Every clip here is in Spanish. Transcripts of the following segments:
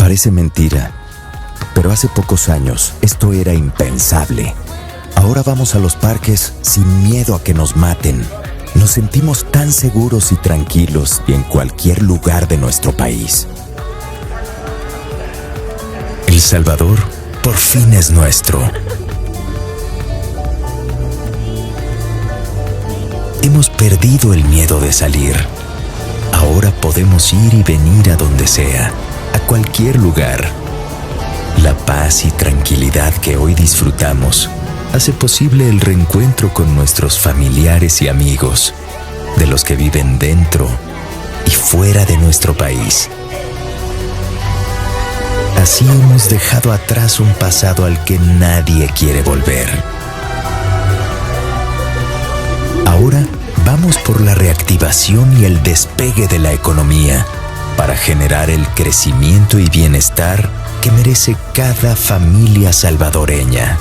Parece mentira, pero hace pocos años esto era impensable. Ahora vamos a los parques sin miedo a que nos maten. Nos sentimos tan seguros y tranquilos en cualquier lugar de nuestro país. El Salvador por fin es nuestro. Hemos perdido el miedo de salir. Ahora podemos ir y venir a donde sea, a cualquier lugar. La paz y tranquilidad que hoy disfrutamos hace posible el reencuentro con nuestros familiares y amigos, de los que viven dentro y fuera de nuestro país. Así hemos dejado atrás un pasado al que nadie quiere volver. Ahora vamos por la reactivación y el despegue de la economía para generar el crecimiento y bienestar que merece cada familia salvadoreña.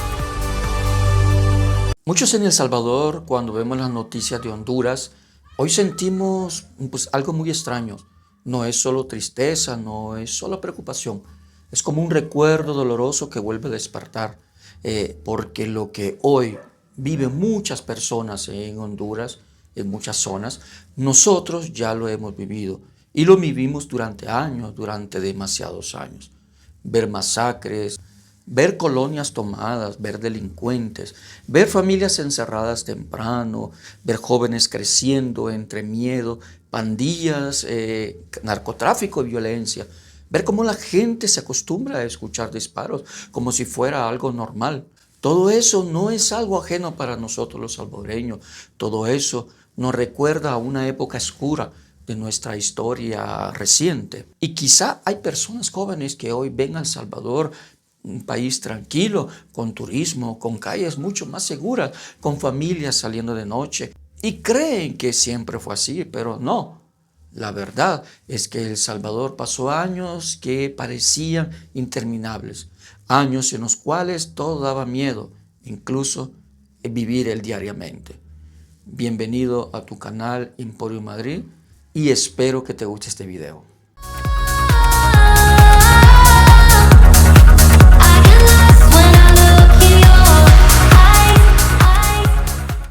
Muchos en El Salvador, cuando vemos las noticias de Honduras, hoy sentimos algo muy extraño. No es solo tristeza, no es solo preocupación. Es como un recuerdo doloroso que vuelve a despertar, porque lo que hoy viven muchas personas en Honduras, en muchas zonas, nosotros ya lo hemos vivido y lo vivimos durante años, durante demasiados años. Ver masacres, ver colonias tomadas, ver delincuentes, ver familias encerradas temprano, ver jóvenes creciendo entre miedo, pandillas, narcotráfico y violencia. Ver cómo la gente se acostumbra a escuchar disparos como si fuera algo normal. Todo eso no es algo ajeno para nosotros los salvadoreños. Todo eso nos recuerda a una época oscura de nuestra historia reciente. Y quizá hay personas jóvenes que hoy ven a El Salvador un país tranquilo, con turismo, con calles mucho más seguras, con familias saliendo de noche. Y creen que siempre fue así, pero no. La verdad es que El Salvador pasó años que parecían interminables. Años en los cuales todo daba miedo, incluso vivir el diariamente. Bienvenido a tu canal Emporio Madrid y espero que te guste este video.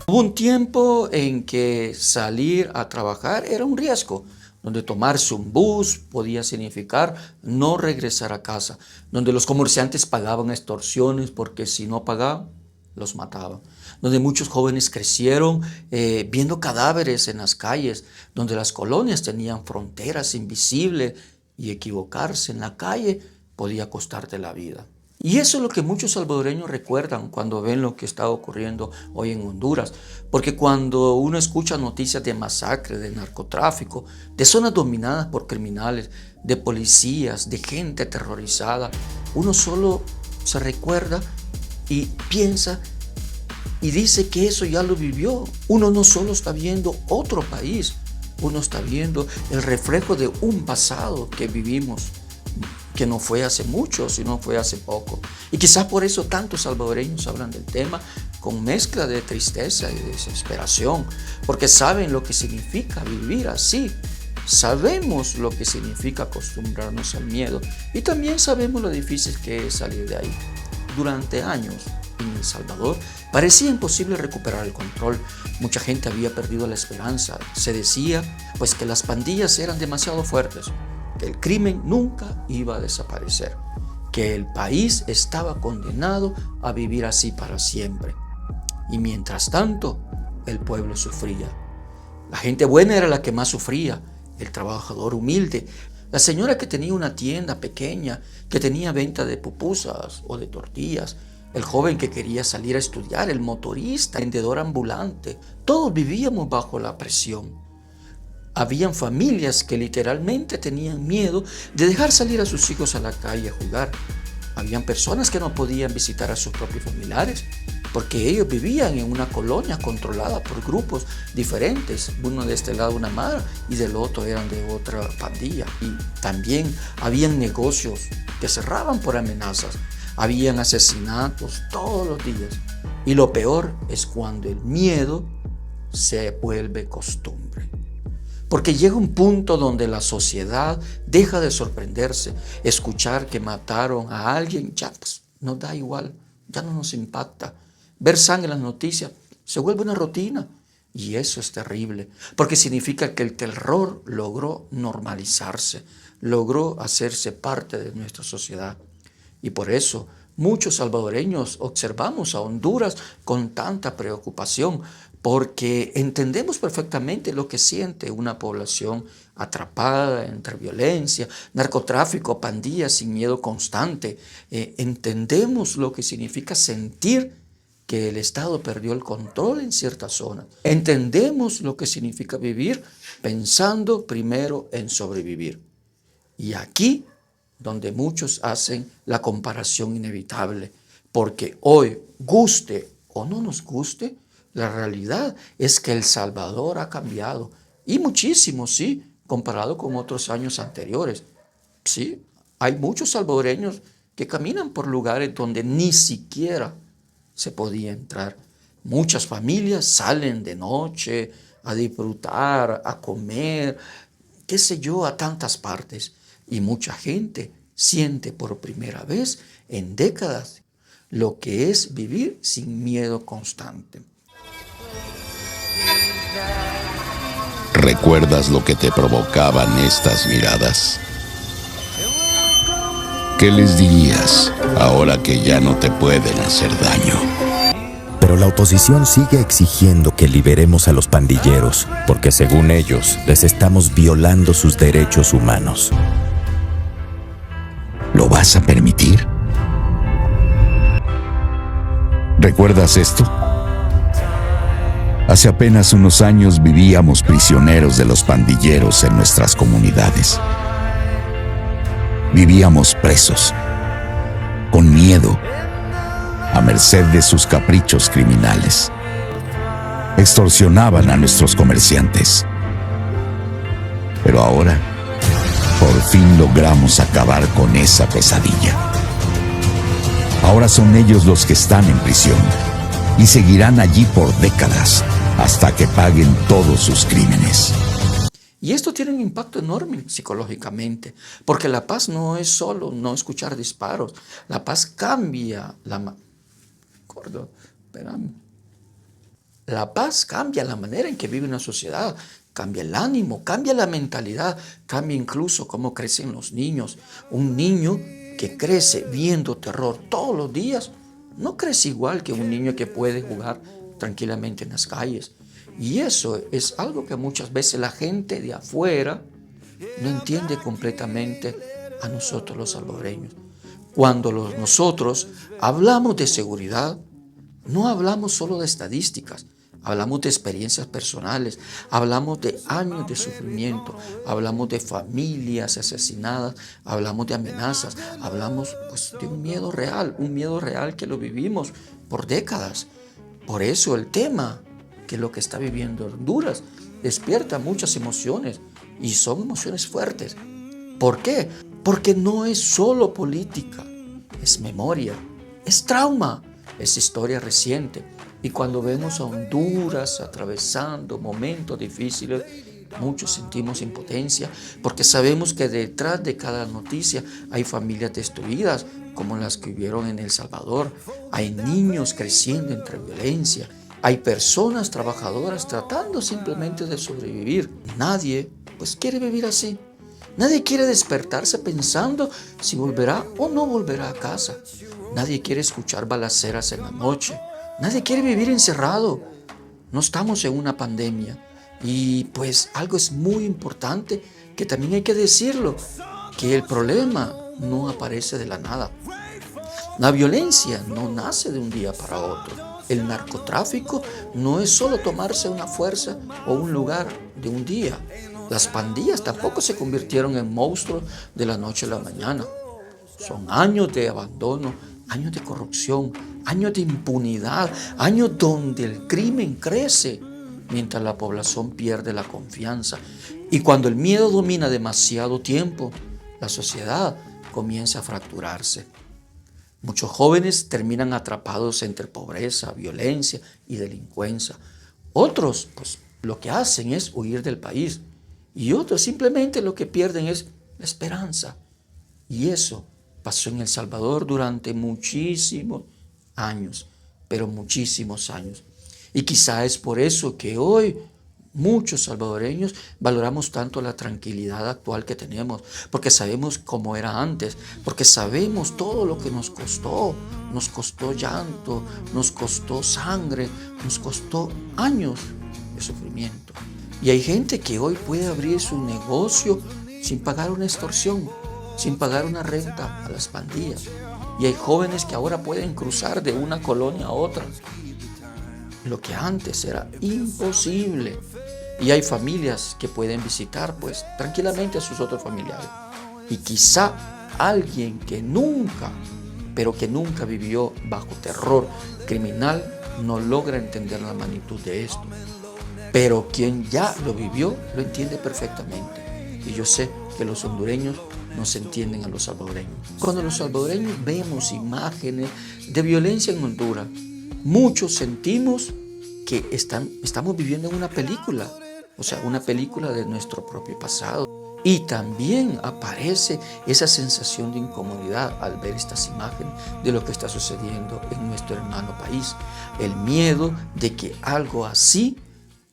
Hubo un tiempo en que salir a trabajar era un riesgo, donde tomarse un bus podía significar no regresar a casa, donde los comerciantes pagaban extorsiones porque si no pagaban, los mataban, donde muchos jóvenes crecieron viendo cadáveres en las calles, donde las colonias tenían fronteras invisibles y equivocarse en la calle podía costarte la vida. Y eso es lo que muchos salvadoreños recuerdan cuando ven lo que está ocurriendo hoy en Honduras. Porque cuando uno escucha noticias de masacre, de narcotráfico, de zonas dominadas por criminales, de policías, de gente aterrorizada, uno solo se recuerda y piensa y dice que eso ya lo vivió. Uno no solo está viendo otro país, uno está viendo el reflejo de un pasado que vivimos, que no fue hace mucho, sino fue hace poco. Y quizás por eso tantos salvadoreños hablan del tema con mezcla de tristeza y de desesperación, porque saben lo que significa vivir así. Sabemos lo que significa acostumbrarnos al miedo y también sabemos lo difícil que es salir de ahí. Durante años en El Salvador parecía imposible recuperar el control. Mucha gente había perdido la esperanza. Se decía pues que las pandillas eran demasiado fuertes, que el crimen nunca iba a desaparecer, que el país estaba condenado a vivir así para siempre. Y mientras tanto, el pueblo sufría. La gente buena era la que más sufría, el trabajador humilde, la señora que tenía una tienda pequeña, que tenía venta de pupusas o de tortillas, el joven que quería salir a estudiar, el motorista, el vendedor ambulante. Todos vivíamos bajo la presión. Habían familias que literalmente tenían miedo de dejar salir a sus hijos a la calle a jugar. Habían personas que no podían visitar a sus propios familiares porque ellos vivían en una colonia controlada por grupos diferentes. Uno de este lado una mara y del otro eran de otra pandilla. Y también habían negocios que cerraban por amenazas. Habían asesinatos todos los días. Y lo peor es cuando el miedo se vuelve costumbre. Porque llega un punto donde la sociedad deja de sorprenderse. Escuchar que mataron a alguien ya pues, nos da igual, ya no nos impacta. Ver sangre en las noticias se vuelve una rutina. Y eso es terrible, porque significa que el terror logró normalizarse, logró hacerse parte de nuestra sociedad. Y por eso muchos salvadoreños observamos a Honduras con tanta preocupación, porque entendemos perfectamente lo que siente una población atrapada entre violencia, narcotráfico, pandillas sin miedo constante. Entendemos lo que significa sentir que el Estado perdió el control en ciertas zonas. Entendemos lo que significa vivir pensando primero en sobrevivir. Y aquí donde muchos hacen la comparación inevitable, porque hoy, guste o no nos guste, la realidad es que El Salvador ha cambiado, y muchísimo, sí, comparado con otros años anteriores. Sí, hay muchos salvadoreños que caminan por lugares donde ni siquiera se podía entrar. Muchas familias salen de noche a disfrutar, a comer, qué sé yo, a tantas partes. Y mucha gente siente por primera vez en décadas lo que es vivir sin miedo constante. ¿Recuerdas lo que te provocaban estas miradas? ¿Qué les dirías ahora que ya no te pueden hacer daño? Pero la oposición sigue exigiendo que liberemos a los pandilleros, porque según ellos, les estamos violando sus derechos humanos. ¿Lo vas a permitir? ¿Recuerdas esto? Hace apenas unos años vivíamos prisioneros de los pandilleros en nuestras comunidades. Vivíamos presos, con miedo, a merced de sus caprichos criminales. Extorsionaban a nuestros comerciantes. Pero ahora, por fin logramos acabar con esa pesadilla. Ahora son ellos los que están en prisión y seguirán allí por décadas hasta que paguen todos sus crímenes. Y esto tiene un impacto enorme psicológicamente, porque la paz no es solo no escuchar disparos. La paz cambia La paz cambia la manera en que vive una sociedad, cambia el ánimo, cambia la mentalidad, cambia incluso cómo crecen los niños. Un niño que crece viendo terror todos los días no crece igual que un niño que puede jugar tranquilamente en las calles. Y eso es algo que muchas veces la gente de afuera no entiende completamente a nosotros los salvadoreños. Cuando nosotros hablamos de seguridad, no hablamos solo de estadísticas, hablamos de experiencias personales, hablamos de años de sufrimiento, hablamos de familias asesinadas, hablamos de amenazas, hablamos de un miedo real que lo vivimos por décadas. Por eso el tema, que es lo que está viviendo Honduras, despierta muchas emociones y son emociones fuertes. ¿Por qué? Porque no es solo política, es memoria, es trauma, es historia reciente. Y cuando vemos a Honduras atravesando momentos difíciles, muchos sentimos impotencia, porque sabemos que detrás de cada noticia hay familias destruidas, como las que vivieron en El Salvador. Hay niños creciendo entre violencia. Hay personas trabajadoras tratando simplemente de sobrevivir. Nadie, quiere vivir así. Nadie quiere despertarse pensando si volverá o no volverá a casa. Nadie quiere escuchar balaceras en la noche. Nadie quiere vivir encerrado. No estamos en una pandemia. Y algo es muy importante que también hay que decirlo, que el problema no aparece de la nada. La violencia no nace de un día para otro. El narcotráfico no es solo tomarse una fuerza o un lugar de un día. Las pandillas tampoco se convirtieron en monstruos de la noche a la mañana. Son años de abandono, años de corrupción, años de impunidad, años donde el crimen crece mientras la población pierde la confianza. Y cuando el miedo domina demasiado tiempo, la sociedad comienza a fracturarse. Muchos jóvenes terminan atrapados entre pobreza, violencia y delincuencia. Otros, lo que hacen es huir del país. y otros simplemente lo que pierden es la esperanza. Y eso pasó en El Salvador durante muchísimos años, pero muchísimos años. Y quizá es por eso que hoy muchos salvadoreños valoramos tanto la tranquilidad actual que tenemos, porque sabemos cómo era antes, porque sabemos todo lo que nos costó llanto, nos costó sangre, nos costó años de sufrimiento. Y hay gente que hoy puede abrir su negocio sin pagar una extorsión, sin pagar una renta a las pandillas. Y hay jóvenes que ahora pueden cruzar de una colonia a otra, lo que antes era imposible. Y hay familias que pueden visitar pues tranquilamente a sus otros familiares. Y quizá alguien que nunca, pero que nunca vivió bajo terror criminal, no logra entender la magnitud de esto. Pero quien ya lo vivió, lo entiende perfectamente. Y yo sé que los hondureños no se entienden a los salvadoreños. Cuando los salvadoreños vemos imágenes de violencia en Honduras, muchos sentimos que estamos viviendo en una película, o sea, una película de nuestro propio pasado. Y también aparece esa sensación de incomodidad al ver estas imágenes de lo que está sucediendo en nuestro hermano país. El miedo de que algo así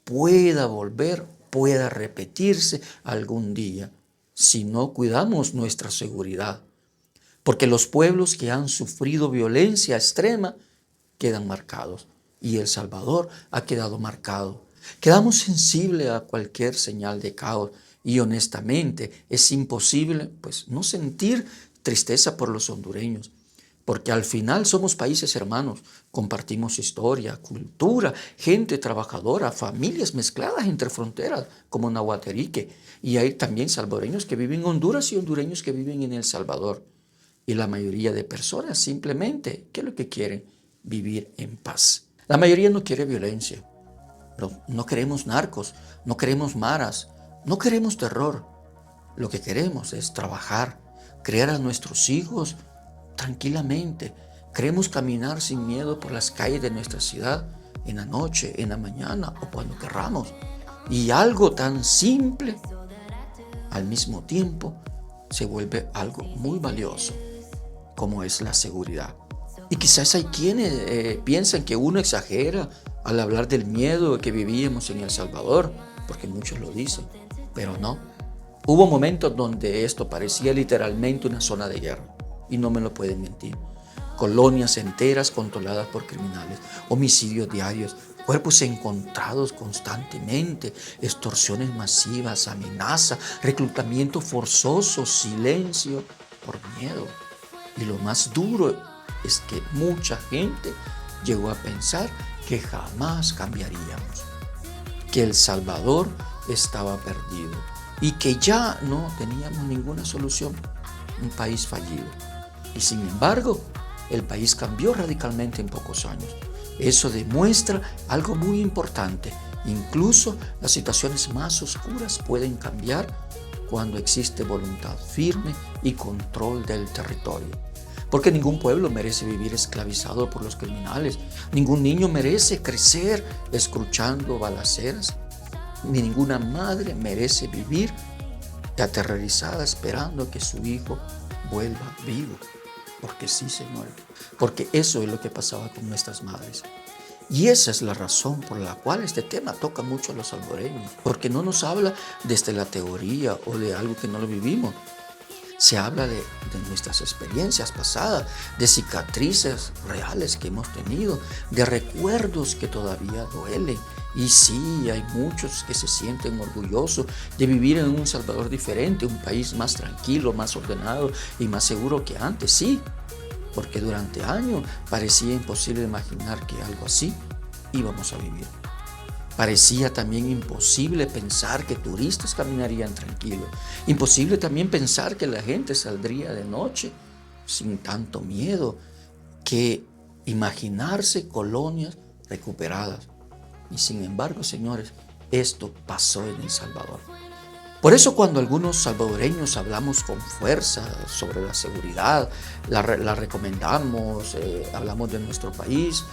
pueda volver, pueda repetirse algún día, si no cuidamos nuestra seguridad. Porque los pueblos que han sufrido violencia extrema quedan marcados. Y El Salvador ha quedado marcado. Quedamos sensibles a cualquier señal de caos. Y honestamente es imposible pues, no sentir tristeza por los hondureños. Porque al final somos países hermanos, compartimos historia, cultura, gente trabajadora, familias mezcladas entre fronteras, como Nahuatarique. Y hay también salvadoreños que viven en Honduras y hondureños que viven en El Salvador. Y la mayoría de personas simplemente, ¿qué es lo que quieren? Vivir en paz. La mayoría no quiere violencia. No queremos narcos, no queremos maras, no queremos terror. Lo que queremos es trabajar, criar a nuestros hijos tranquilamente. Queremos caminar sin miedo por las calles de nuestra ciudad, en la noche, en la mañana o cuando querramos. Y algo tan simple, al mismo tiempo, se vuelve algo muy valioso, como es la seguridad. Y quizás hay quienes piensan que uno exagera al hablar del miedo que vivíamos en El Salvador, porque muchos lo dicen, pero no. Hubo momentos donde esto parecía literalmente una zona de guerra, y no me lo pueden mentir. Colonias enteras controladas por criminales, homicidios diarios, cuerpos encontrados constantemente, extorsiones masivas, amenazas, reclutamiento forzoso, silencio por miedo. Y lo más duro es que mucha gente llegó a pensar que jamás cambiaríamos, que El Salvador estaba perdido y que ya no teníamos ninguna solución, un país fallido. Y sin embargo, el país cambió radicalmente en pocos años. Eso demuestra algo muy importante. Incluso las situaciones más oscuras pueden cambiar cuando existe voluntad firme y control del territorio. Porque ningún pueblo merece vivir esclavizado por los criminales. Ningún niño merece crecer escuchando balaceras. Ni ninguna madre merece vivir aterrorizada esperando que su hijo vuelva vivo. Porque sí, Señor. Porque eso es lo que pasaba con nuestras madres. Y esa es la razón por la cual este tema toca mucho a los salvadoreños. Porque no nos habla desde la teoría o de algo que no lo vivimos. Se habla de nuestras experiencias pasadas, de cicatrices reales que hemos tenido, de recuerdos que todavía duelen. Y sí, hay muchos que se sienten orgullosos de vivir en un Salvador diferente, un país más tranquilo, más ordenado y más seguro que antes, sí. Porque durante años parecía imposible imaginar que algo así íbamos a vivir. Parecía también imposible pensar que turistas caminarían tranquilos. Imposible también pensar que la gente saldría de noche sin tanto miedo, que imaginarse colonias recuperadas. Y sin embargo, señores, esto pasó en El Salvador. Por eso cuando algunos salvadoreños hablamos con fuerza sobre la seguridad, la recomendamos, hablamos de nuestro país,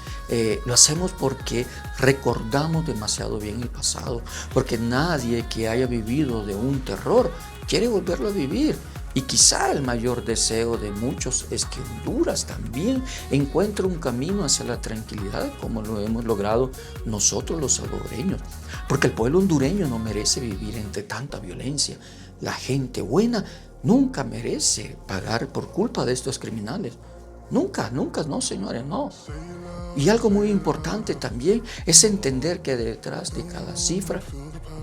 lo hacemos porque recordamos demasiado bien el pasado, porque nadie que haya vivido de un terror quiere volverlo a vivir. Y quizá el mayor deseo de muchos es que Honduras también encuentre un camino hacia la tranquilidad como lo hemos logrado nosotros los salvadoreños. Porque el pueblo hondureño no merece vivir entre tanta violencia. La gente buena nunca merece pagar por culpa de estos criminales. Nunca, nunca, no señores, no. Y algo muy importante también es entender que detrás de cada cifra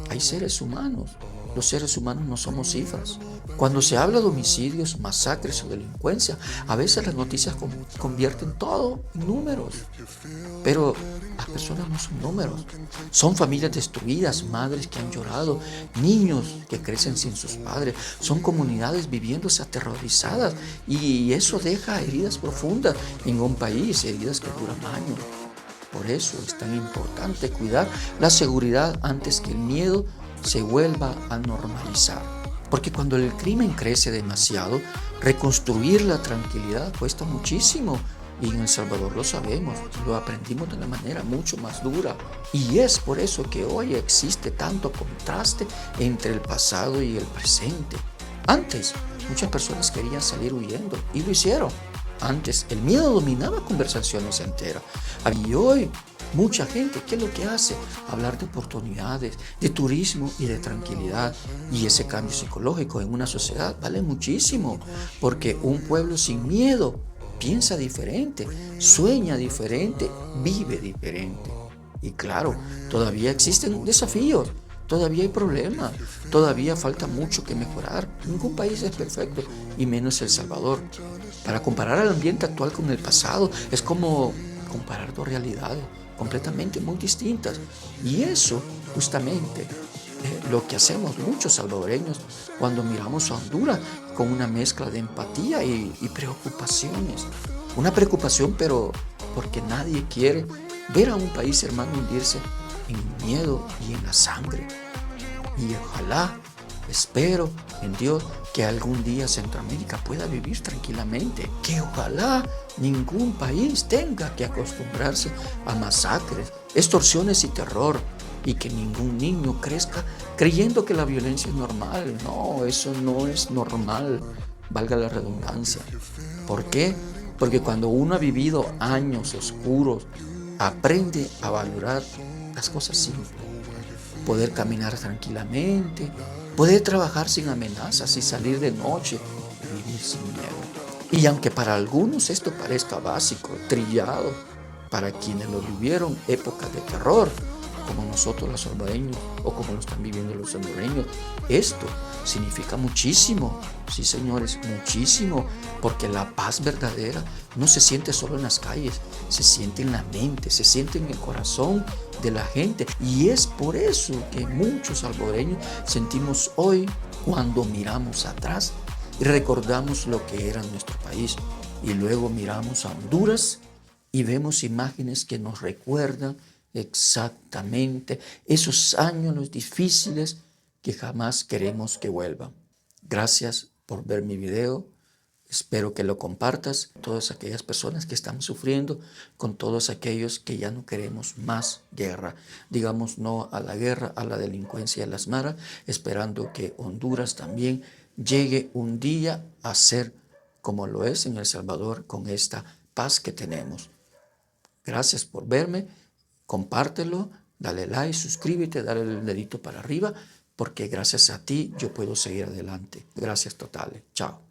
hay seres humanos. Los seres humanos no somos cifras. Cuando se habla de homicidios, masacres o delincuencia, a veces las noticias convierten todo en números. Pero las personas no son números. Son familias destruidas, madres que han llorado, niños que crecen sin sus padres. Son comunidades viviéndose aterrorizadas y eso deja heridas profundas en un país, heridas que duran años. Por eso es tan importante cuidar la seguridad antes que el miedo se vuelva a normalizar. Porque cuando el crimen crece demasiado, reconstruir la tranquilidad cuesta muchísimo. Y en El Salvador lo sabemos, lo aprendimos de una manera mucho más dura. Y es por eso que hoy existe tanto contraste entre el pasado y el presente. Antes, muchas personas querían salir huyendo y lo hicieron. Antes, el miedo dominaba conversaciones enteras. Y hoy, mucha gente, ¿qué es lo que hace? Hablar de oportunidades, de turismo y de tranquilidad. Y ese cambio psicológico en una sociedad vale muchísimo, porque un pueblo sin miedo piensa diferente, sueña diferente, vive diferente. Y claro, todavía existen desafíos, todavía hay problemas, todavía falta mucho que mejorar. Ningún país es perfecto, y menos El Salvador. Para comparar el ambiente actual con el pasado es como comparar dos realidades completamente muy distintas. Y eso justamente lo que hacemos muchos salvadoreños cuando miramos a Honduras con una mezcla de empatía y preocupaciones. Una preocupación, pero porque nadie quiere ver a un país hermano hundirse en el miedo y en la sangre. Y ojalá, espero en Dios que algún día Centroamérica pueda vivir tranquilamente, que ojalá ningún país tenga que acostumbrarse a masacres, extorsiones y terror, y que ningún niño crezca creyendo que la violencia es normal. No, eso no es normal, valga la redundancia. ¿Por qué? Porque cuando uno ha vivido años oscuros, aprende a valorar las cosas simples. Poder caminar tranquilamente, poder trabajar sin amenazas y salir de noche y vivir sin miedo. Y aunque para algunos esto parezca básico, trillado, para quienes lo vivieron épocas de terror, como nosotros los salvadoreños o como lo están viviendo los salvadoreños, esto significa muchísimo. Sí, señores, muchísimo, porque la paz verdadera no se siente solo en las calles, se siente en la mente, se siente en el corazón de la gente. Y es por eso que muchos salvadoreños sentimos hoy cuando miramos atrás y recordamos lo que era nuestro país. Y luego miramos a Honduras y vemos imágenes que nos recuerdan exactamente esos años difíciles que jamás queremos que vuelvan. Gracias por ver mi video. Espero que lo compartas con todas aquellas personas que están sufriendo, con todos aquellos que ya no queremos más guerra. Digamos no a la guerra, a la delincuencia y a las maras, esperando que Honduras también llegue un día a ser como lo es en El Salvador, con esta paz que tenemos. Gracias por verme. Compártelo, dale like, suscríbete, dale el dedito para arriba, porque gracias a ti yo puedo seguir adelante. Gracias totales. Chao.